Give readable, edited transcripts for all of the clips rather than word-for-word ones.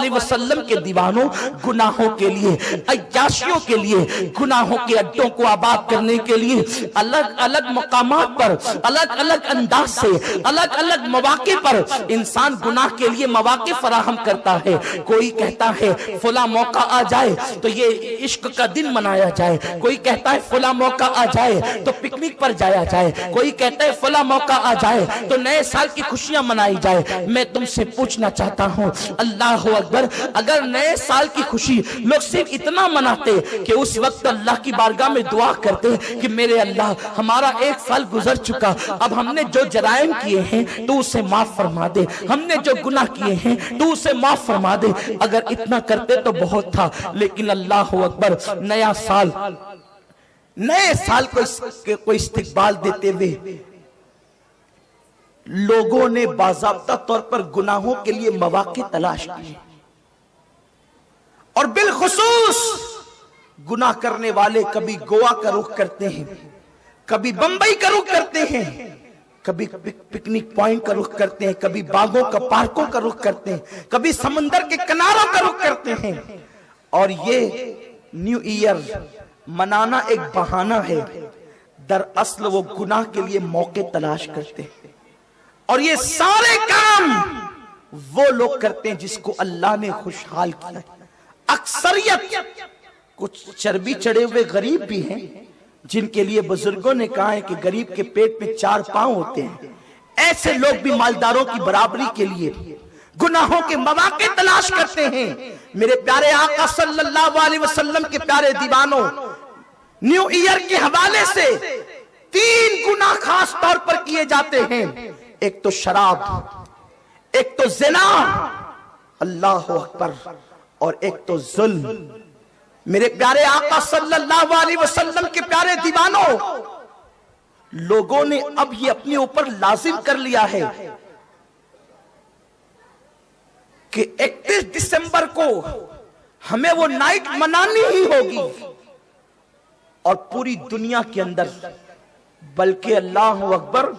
علیہ وسلم کے دیوانوں گناہوں کے لیے، عیاشیوں کے لیے، گناہوں کے اڈوں کو آباد کرنے کے لیے الگ الگ مقامات پر، الگ الگ انداز سے، الگ الگ مواقع پر انسان گناہ کے لیے مواقع فراہم کرتا ہے۔ کوئی کہتا ہے فلاں موقع آ جائے تو یہ عشق کا دن منایا جائے، کوئی کہتا ہے فلاں موقع آ جائے تو پکنک پر جایا جائے، کوئی کہتا ہے فلاں موقع آ جائے تو نئے سال کی خوشیاں منائی جائے۔ میں تم سے پوچھنا چاہتا ہوں، اللہ اکبر، اگر نئے سال کی خوشی لوگ صرف اتنا مناتے کہ اس وقت اللہ کی بارگاہ میں دعا کرتے کہ میرے اللہ ہمارا ایک سال گزر چکا، اب ہم نے جو جرائم کیے ہیں تو اسے معاف فرما دے، ہم نے جو گناہ کیے ہیں تو اسے معاف فرما دے، اگر اتنا کرتے تو بہت تھا۔ لیکن اللہ اکبر، نیا سال، نئے سال کو استقبال دیتے ہوئے لوگوں نے باضابطہ طور پر گناہوں کے لیے مواقع تلاش کیے، اور بالخصوص گناہ کرنے والے کبھی گوا کا رخ کرتے ہیں، کبھی بمبئی کا رخ کرتے ہیں، کبھی پکنک پوائنٹ کا رخ کرتے ہیں، کبھی باغوں کا، پارکوں کا رخ کرتے ہیں، کبھی سمندر کے کناروں کا رخ کرتے ہیں۔ اور یہ نیو ایئر منانا ایک بہانہ ہے، دراصل وہ گناہ کے لیے موقع تلاش کرتے ہیں۔ اور یہ سارے کام وہ لوگ کرتے ہیں جس کو اللہ نے خوشحال کیا ہے۔ اکثریت، کچھ چربی چڑھے ہوئے غریب بھی ہیں جن کے لیے بزرگوں نے کہا ہے کہ غریب کے پیٹ میں 4 پاؤں ہوتے ہیں، ایسے لوگ بھی مالداروں کی برابری کے لیے گناہوں کے مواقع تلاش کرتے ہیں۔ میرے پیارے آقا صلی اللہ علیہ وسلم کے پیارے دیوانوں، نیو ایئر کے حوالے سے 3 گناہ خاص طور پر کیے جاتے ہیں، ایک تو شراب، ایک تو زنا، اللہ اکبر، اور ایک تو ظلم۔ میرے پیارے آقا صلی اللہ علیہ وسلم کے پیارے دیوانوں، لوگوں نے اب یہ اپنے اوپر لازم کر لیا ہے کہ 31 دسمبر کو ہمیں وہ نائٹ منانی ہی ہوگی، اور پوری دنیا کے اندر، بلکہ اللہ اکبر،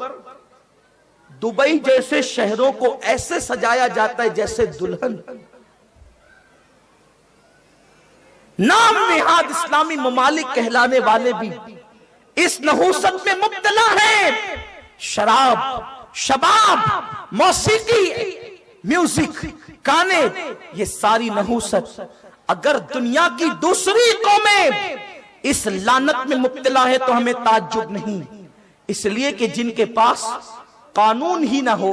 دبئی جیسے شہروں کو ایسے سجایا جاتا ہے جیسے دلہن۔ نام نہاد اسلامی ممالک کہلانے والے بھی اس نحوست میں مبتلا ہیں۔ شراب، شباب، موسیقی، میوزک، گانے، یہ ساری نحوست، اگر دنیا کی دوسری قومیں اس لعنت میں مبتلا ہے تو ہمیں تعجب نہیں، اس لیے کہ جن کے پاس قانون ہی نہ ہو،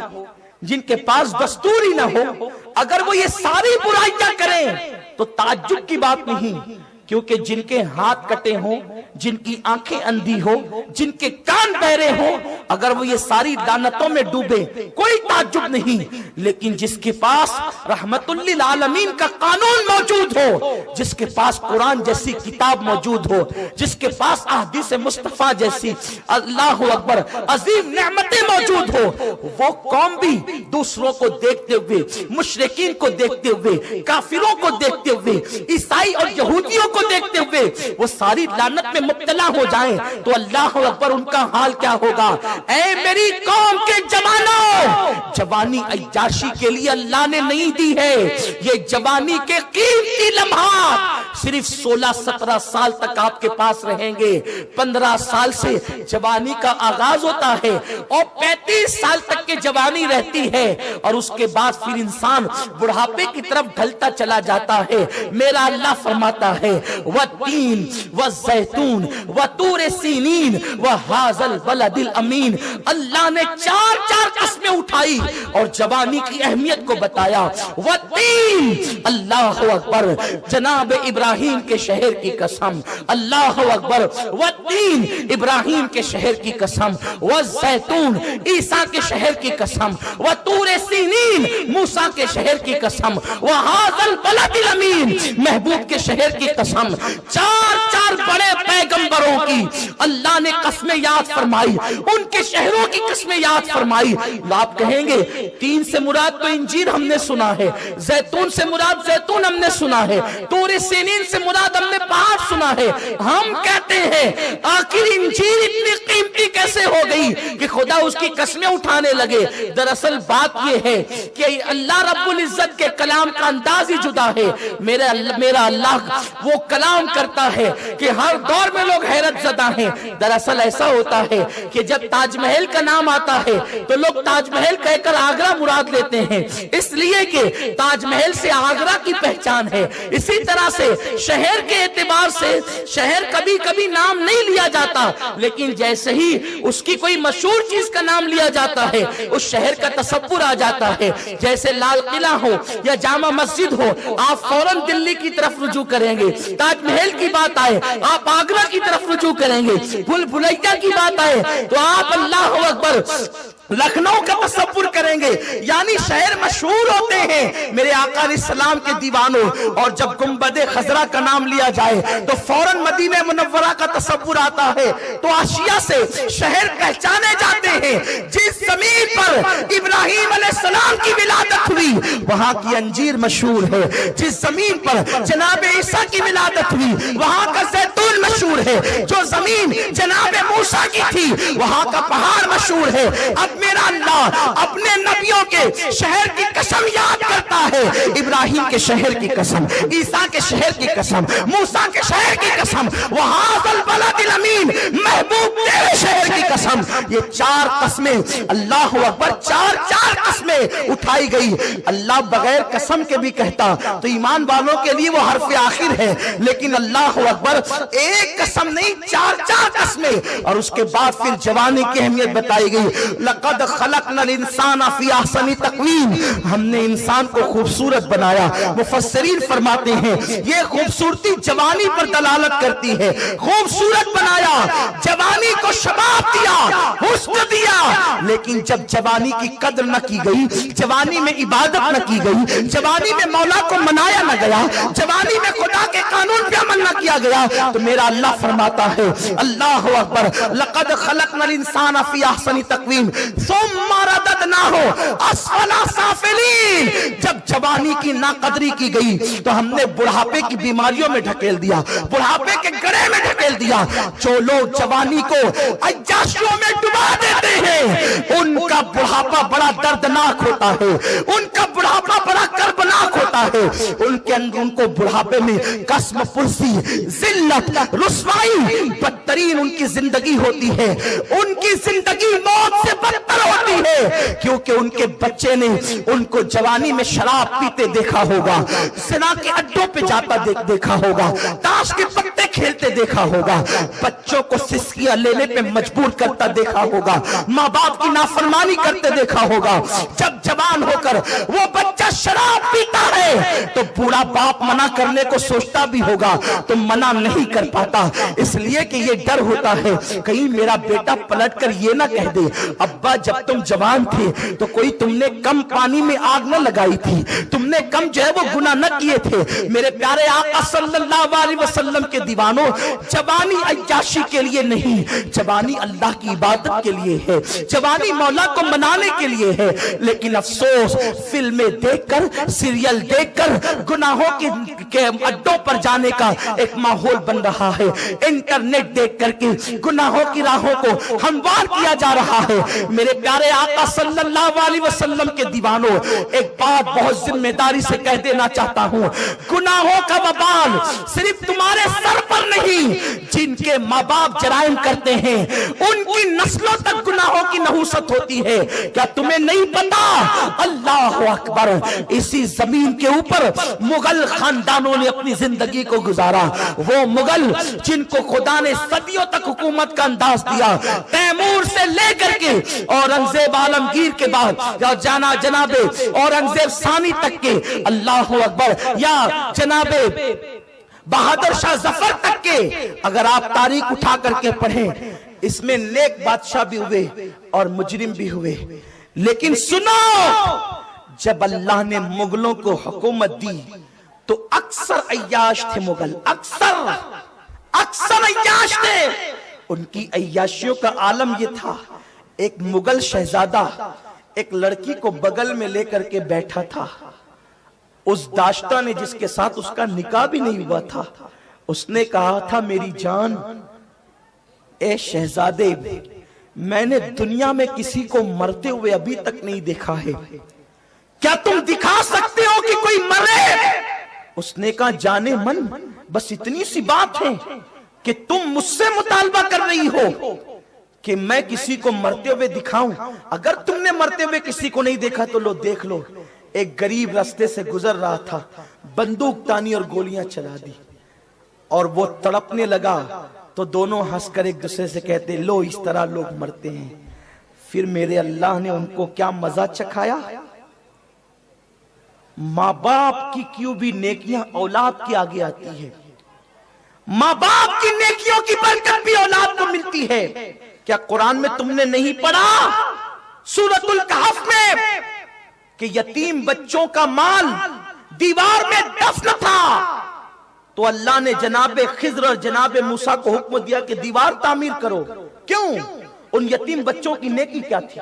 جن کے پاس دستور ہی نہ ہو، اگر وہ یہ ساری برائیاں کریں تو تعجب کی بات نہیں، کیونکہ جن کے ہاتھ کٹے ہوں، جن کی آنکھیں اندھی ہو، جن کے کان بہرے ہوں، اگر وہ یہ ساری لعنتوں میں ڈوبے کوئی تعجب نہیں۔ لیکن جس کے پاس رحمت للعالمین کا قانون موجود ہو، جس کے پاس قرآن جیسی کتاب موجود ہو، جس کے پاس احادیث مصطفیٰ جیسی اللہ اکبر عظیم نعمتیں موجود ہو، وہ قوم بھی دوسروں کو دیکھتے ہوئے، مشرکین کو دیکھتے ہوئے، کافروں کو دیکھتے ہوئے، عیسائی اور یہودیوں کو دیکھتے ہوئے وہ ساری لعنت میں مبتلا ہو جائیں تو اللہ اکبر ان کا حال کیا ہوگا۔ اے میری قوم کے جوانوں، جوانی عیاشی کے لیے اللہ نے نہیں دی ہے، یہ جوانی کے قیمتی لمحات صرف 16-17 سال تک آپ کے پاس رہیں گے۔ 15 سال سے جوانی کا آغاز ہوتا ہے اور 35 سال تک کے جوانی رہتی ہے، اور اس کے بعد پھر انسان بڑھاپے کی طرف ڈھلتا چلا جاتا ہے۔ میرا اللہ فرماتا ہے والتین والزیتون وطور سینین وہذا البلد الامین۔ اللہ نے 4 قسمیں اٹھائی اور جوانی کی اہمیت کو بتایا۔ والتین، اللہ اکبر، جناب ابراہیم کے شہر کی قسم، اللہ اکبر، والتین، ابراہیم کے شہر کی قسم، والزیتون، عیسیٰ کے شہر کی قسم، وطور سینین، موسیٰ کے شہر کی قسم، وہذا البلد الامین، محبوب کے شہر کی قسم۔ 4 چار بڑے پیغمبروں کی اللہ نے قسمیں یاد فرمائی، ان کے شہروں کی قسمیں یاد فرمائی۔ آپ کہیں گے تین سے مراد تو انجیل ہم نے سنا ہے، زیتون سے مراد زیتون ہم نے سنا ہے، طور سینین سے مراد ہم نے پہاڑ سنا ہے۔ ہم کہتے ہیں آخر انجیل اتنی قیمتی کیسے ہو گئی کہ خدا اس کی قسمیں اٹھانے لگے؟ دراصل بات یہ ہے کہ اللہ رب العزت کے کلام کا انداز ہی جدا ہے۔ میرا اللہ وہ کلام کرتا ہے کہ ہر دور میں لوگ حیرت زدہ ہیں۔ دراصل ایسا ہوتا ہے کہ جب تاج محل کا نام آتا ہے تو لوگ تاج محل کہہ کر آگرہ مراد لیتے ہیں، اس لیے کہ تاج محل سے آگرہ کی پہچان ہے۔ اسی طرح سے شہر کے اعتبار سے شہر کبھی کبھی نام نہیں لیا جاتا، لیکن جیسے ہی اس کی کوئی مشہور چیز کا نام لیا جاتا ہے اس شہر کا تصور آ جاتا ہے۔ جیسے لال قلعہ ہو یا جامع مسجد ہو، آپ فوراً دلی کی طرف رجوع کریں گے۔ تاج محل کی بات آئے آپ آگرہ کی طرف رجوع کریں گے۔ بھول بھلیاں کی بات آئے تو آپ اللہ اکبر لکھنؤ کا تصور کریں گے۔ یعنی شہر مشہور ہوتے ہیں میرے آقا علیہ السلام کے دیوانوں، اور جب گنبد خضرا کا نام لیا جائے تو فوراً مدینہ منورہ کا تصور آتا ہے۔ تو آسیا سے شہر پہچانے جاتے ہیں۔ جس زمین پر ابراہیم علیہ السلام کی ولادت ہوئی وہاں کی انجیر مشہور ہے، جس زمین پر جناب عیسیٰ کی ولادت ہوئی وہاں کا زیتون مشہور ہے، جو زمین جناب موسیٰ کی تھی وہاں کا پہاڑ مشہور ہے۔ اب میرا اللہ اپنے نبیوں کے شہر کی قسم یاد کرتا ہے، ابراہیم کے شہر کی قسم، عیسیٰ کے شہر کی قسم، موسیٰ کے شہر کی قسم، وَهَٰذَا الْبَلَدِ الْأَمِينِ محبوب تیرے شہر کی قسم۔ یہ چار قسمیں اللہ اکبر، چار قسمیں اٹھائی گئی۔ اللہ بغیر قسم کے بھی کہتا تو ایمان والوں کے لیے وہ حرف آخر ہے، لیکن اللہ اکبر ایک قسم نہیں چار قسمیں، اور اس کے بعد پھر جوانی کی اہمیت بتائی گئی۔ لقد خلقنا الانسان فی احسن تقویم، ہم نے انسان کو خوبصورت بنایا۔ مفسرین فرماتے ہیں یہ خوبصورتی جوانی پر دلالت کرتی ہے۔ خوبصورت بنایا، جوانی کو شباب دیا، حسن دیا، لیکن جب جوانی کی قدر نہ کی گئی، جوانی میں عبادت نہ کی گئی، جوانی میں مولا کو منایا نہ گیا، جوانی میں خدا کے قانون پہ عمل نہ کیا گیا، تو میرا اللہ فرماتا ہے اللہ اکبر لقد خلقنا الانسان فی احسن تقویم ثم رددناہ اسفل سافلین۔ جب جوانی کی ناقدری کی گئی تو ہم نے بڑھاپے کی بیماریوں میں ڈھکیل دیا، بڑھاپے کے گڑھے میں ڈھکیل دیا۔ جو لوگ جوانی کو عیاشیوں میں ڈبا دیتے ہیں ان کا بڑھاپا بڑا دردناک ہوتا ہے، ان کا بڑھاپا بڑا کربناک ہوتا ہے۔ ان کے اندر ان کو بڑھاپے میں قسم پرسی، ذلت، رسوائی بدترین ان کی زندگی ہوتی ہے۔ ان کی زندگی موت سے بدتر ہوتی ہے، کیونکہ ان کے بچے نے ان کو جوانی میں شراب پیتے دیکھا ہوگا، زنا کے اڈوں پہ جاتا دیکھا ہوگا، تاش کے پتے کھیلتے دیکھا ہوگا، بچوں کو سسکیاں لینے پہ مجبور کرتا دیکھا ہوگا، ماں باپ کی نافرمانی کرتے دیکھا ہوگا۔ جب جوان ہو کر وہ بچہ شراب پیتا ہے تو بوڑھا باپ منع کرنے کو سوچتا بھی ہوگا تو منع نہیں کر پاتا، اس لیے کہ یہ ڈر ہوتا ہے کہیں میرا بیٹا پلٹ کر یہ نہ کہہ دے ابا جب تم جوان تھے تو کوئی تم نے کم پانی میں آگ نہ لگائی تھی، تم نے کم جو ہے وہ گناہ نہ کیے تھے۔ میرے پیارے آقا صلی اللہ علیہ وسلم کے دیوانوں، جوانی عیاشی کے لیے نہیں، جوانی اللہ کی عبادت کے لیے ہے، جوانی مولا کو منانے کے لیے ہے۔ لیکن افسوس فلمیں دیکھ کر، سیریل دیکھ کر گناہوں کے اڈوں پر جانے کا ایک ماحول بن رہا ہے۔ انٹرنیٹ دیکھ کر کے گناہوں کی راہوں کو ہموار کیا جا رہا ہے۔ میرے پیارے آقا صلی اللہ علیہ وسلم کے دیوانوں، ایک بات بہت ذمہ داری سے کہہ دینا چاہتا ہوں، گناہوں کا وبال صرف تمہارے سر پر نہیں، جن کے ماں باپ جرائم کرتے ہیں ان کی نسلوں تک گناہوں کی نحوست ہوتی ہے۔ کیا تمہیں نہیں پتا؟ اللہ اکبر، اسی زمین کے اوپر مغل خاندانوں نے اپنی زندگی کو گزارا، وہ مغل جن کو خدا نے صدیوں تک حکومت کا انداز دیا، تیمور سے لے کر کے اورنگزیب عالمگیر کے بعد یا جناب اورنگزیب ثانی تک کے، اللہ اکبر، یا جناب بہادر شاہ ظفر تک کے، اگر آپ تاریخ اٹھا کر کے پڑھیں اس میں نیک بادشاہ بھی ہوئے اور مجرم بھی ہوئے، لیکن سنو جب اللہ نے مغلوں کو حکومت دی تو اکثر عیاش تھے مغل، اکثر عیاش تھے. ان کی عیاشیوں کا عالم یہ تھا، ایک مغل شہزادہ ایک لڑکی کو بغل میں لے کر کے بیٹھا تھا. اس داشتہ نے جس کے ساتھ اس کا نکاح بھی نہیں ہوا تھا، اس نے کہا تھا میری جان، اے شہزادے، میں نے دنیا میں کسی کو مرتے ہوئے ابھی تک نہیں دیکھا ہے، کیا تم دکھا سکتے ہو کہ کوئی مرے؟ اس نے کہا جانے من، بس اتنی سی بات ہے کہ تم مجھ سے مطالبہ کر رہی ہو کہ میں کسی کو مرتے ہوئے دکھاؤں. اگر تم نے مرتے ہوئے کسی کو نہیں دیکھا تو لو دیکھ لو. ایک غریب راستے سے گزر رہا تھا، بندوق تانی اور گولیاں چلا دی، اور وہ تڑپنے لگا تو دونوں ہنس کر ایک دوسرے سے کہتے لو اس طرح لوگ مرتے ہیں. پھر میرے اللہ نے ان کو کیا مزہ چکھایا. ماں باپ کی کیوں بھی نیکیاں اولاد کے آگے آتی ہے، ماں باپ کی نیکیوں کی برکت بھی اولاد کو ملتی ہے. کیا قرآن میں تم نے نہیں پڑھا سورۃ الکہف میں کہ یتیم بچوں کا مال دیوار میں دفن تھا، تو اللہ نے جناب خضر اور جناب موسیٰ کو حکم دیا کہ دیوار تعمیر کرو. کیوں؟ ان یتیم بچوں کی نیکی کیا تھی؟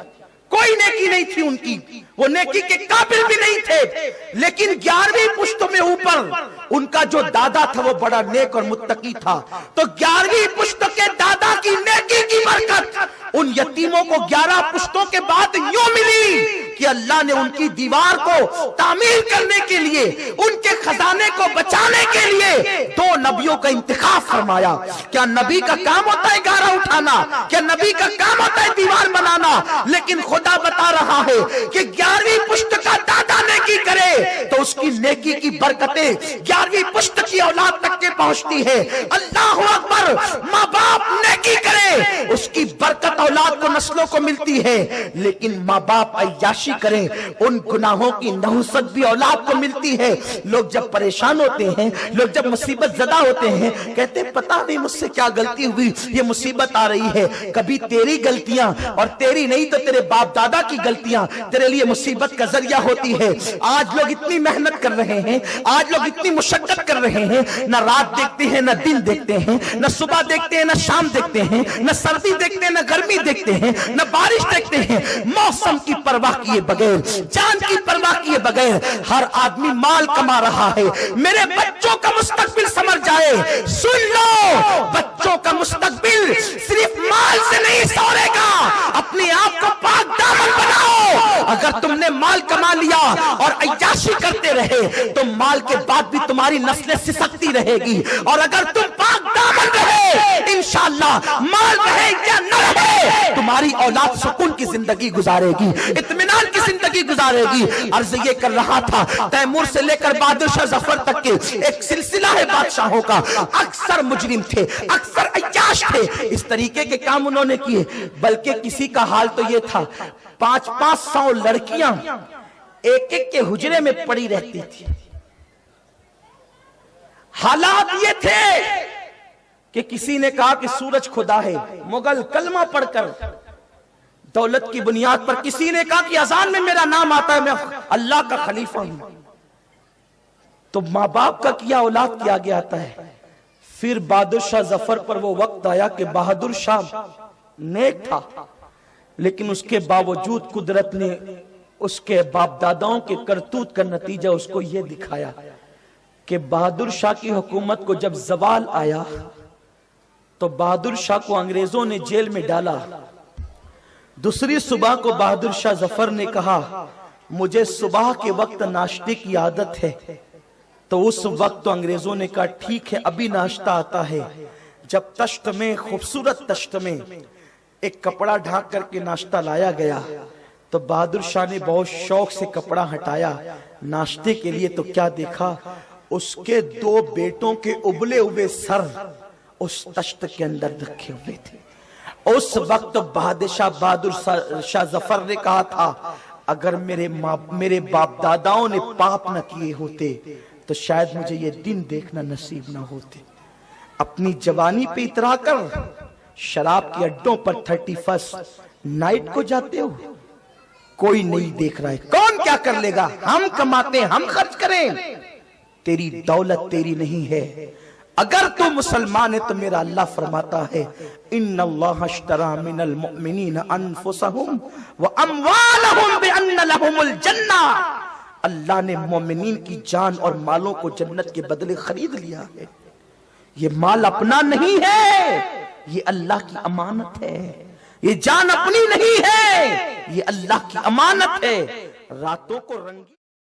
کوئی نیکی نہیں تھی ان کی، وہ نیکی کے قابل بھی نہیں تھے. لیکن 11ویں پشت میں اوپر ان کا جو دادا تھا وہ بڑا نیک اور متقی تھا، تو 11ویں پشت کے دادا کی نیکی کی برکت ان یتیموں کو 11 پشتوں کے بعد یوں ملی کہ اللہ نے ان کی دیوار کو تعمیر کرنے کے لیے، ان کے خزانے کو بچانے کے لیے 2 نبیوں کا انتخاب فرمایا. کیا نبی کا کام ہوتا ہے گارا اٹھانا؟ کیا نبی کا کام ہوتا ہے دیوار بنانا؟ لیکن خدا بتا رہا ہے کہ 11ویں پشت کا دادا نیکی کرے تو اس کی نیکی کی برکتیں 11ویں پشت کی اولاد تک کے پہنچتی ہے. اللہ اکبر. ماں باپ نیکی کرے اس کی برکت اولاد کو نسلوں کو ملتی ہے، لیکن ماں باپ عیاشی کریں ان گناہوں کی نحوست بھی اولاد کو ملتی ہے. لوگ جب پریشان ہوتے ہیں، لوگ جب مصیبت زدہ ہوتے ہیں، کہتے ہیں پتہ نہیں مجھ سے کیا غلطی ہوئی یہ مصیبت آ رہی ہے. کبھی تیری غلطیاں اور تیری نہیں تو تیرے باپ دادا کی غلطیاں تیرے لیے مصیبت کا ذریعہ ہوتی ہے. آج لوگ اتنی محنت کر رہے ہیں، آج لوگ اتنی مشقت کر رہے ہیں، نہ رات دیکھتے ہیں نہ دن دیکھتے ہیں، نہ صبح دیکھتے ہیں نہ شام دیکھتے ہیں، نہ سردی دیکھتے ہیں نہ گرمی دیکھتے ہیں، نہ بارش دیکھتے ہیں. موسم کی پرواہ کیے بغیر، جان کی پرواہ کیے بغیر ہر آدمی مال کما رہا ہے. میرے بچوں کا مستقبل سمر جائے، سن لو، بچوں کا مستقبل صرف مال سے نہیں سورے گا. اپنے آپ کو پاک دامن بناؤ. اگر تم نے مال کما لیا اور عیاشی کرتے رہے تو مال کے بعد بھی تمہاری نسلیں سسکتی رہے گی. اور اگر تم پاک دامن رہے، انشاءاللہ مال رہے یا نہ رہے، تمہاری اولاد سکون کی زندگی گزارے گی، اطمینان کی زندگی گزارے گی. عرض یہ کر رہا تھا تیمور سے لے کر بہادر شاہ ظفر تک کے ایک سلسلہ ہے بادشاہوں کا. اکثر مجرم تھے، اکثر عیاش تھے، اس طریقے کے کام انہوں نے کیے. بلکہ کسی کا حال تو یہ تھا 500 لڑکیاں ایک ایک کے حجرے میں پڑی رہتی تھی. حالات یہ تھے کہ کسی نے کہا کہ سورج خدا ہے، مغل کلمہ پڑھ کر دولت کی بنیاد پر کسی نے کہا کہ اذان میں میرا نام آتا ہے میں اللہ کا خلیفہ ہوں. تو ماں باپ کا کیا اولاد کے آگے آتا ہے. پھر بہادر شاہ ظفر پر وہ وقت آیا کہ بہادر شاہ نیک تھا، لیکن اس کے باوجود قدرت نے اس کے باپ داداؤں کے کرتوت کا نتیجہ اس کو یہ دکھایا کہ بہادر شاہ کی حکومت کو جب زوال آیا تو بہادر شاہ کو انگریزوں نے جیل میں ڈالا. دوسری صبح کو بہادر شاہ ظفر نے کہا مجھے صبح کے وقت ناشتے کی عادت ہے. تو اس وقت تو انگریزوں نے کہا ٹھیک ہے ابھی ناشتہ آتا ہے. جب تشت میں، خوبصورت تشت میں ایک کپڑا ڈھانک کر کے ناشتہ لایا گیا تو بہادر شاہ نے بہت شوق سے کپڑا ہٹایا ناشتے کے لیے. تو کیا دیکھا، اس کے 2 بیٹوں کے ابلے ہوئے سر اس تشت کے اندر رکھے ہوئے تھے. اس وقت بہادر شاہ ظفر نے کہا تھا اگر میرے باپ داداؤں نے پاپ نہ کیے ہوتے تو شاید مجھے یہ دن دیکھنا نصیب نہ ہوتے. اپنی جوانی پہ اترا کر شراب کے اڈوں پر 31 نائٹ کو جاتے ہو، کوئی نہیں دیکھ رہا ہے، کون کیا کر لے گا، ہم کماتے ہیں ہم خرچ کریں. تیری دولت تیری نہیں ہے، اگر تو مسلمان ہے تو میرا اللہ فرماتا ہے ان اللہ اشترى من المؤمنین انفسهم واموالهم بان لهم الجنہ، اللہ نے مومنین کی جان اور مالوں کو جنت کے بدلے خرید لیا ہے۔ یہ مال اپنا نہیں ہے، یہ اللہ کی امانت ہے، یہ جان اپنی نہیں ہے، یہ اللہ کی امانت ہے۔ راتوں کو رنگی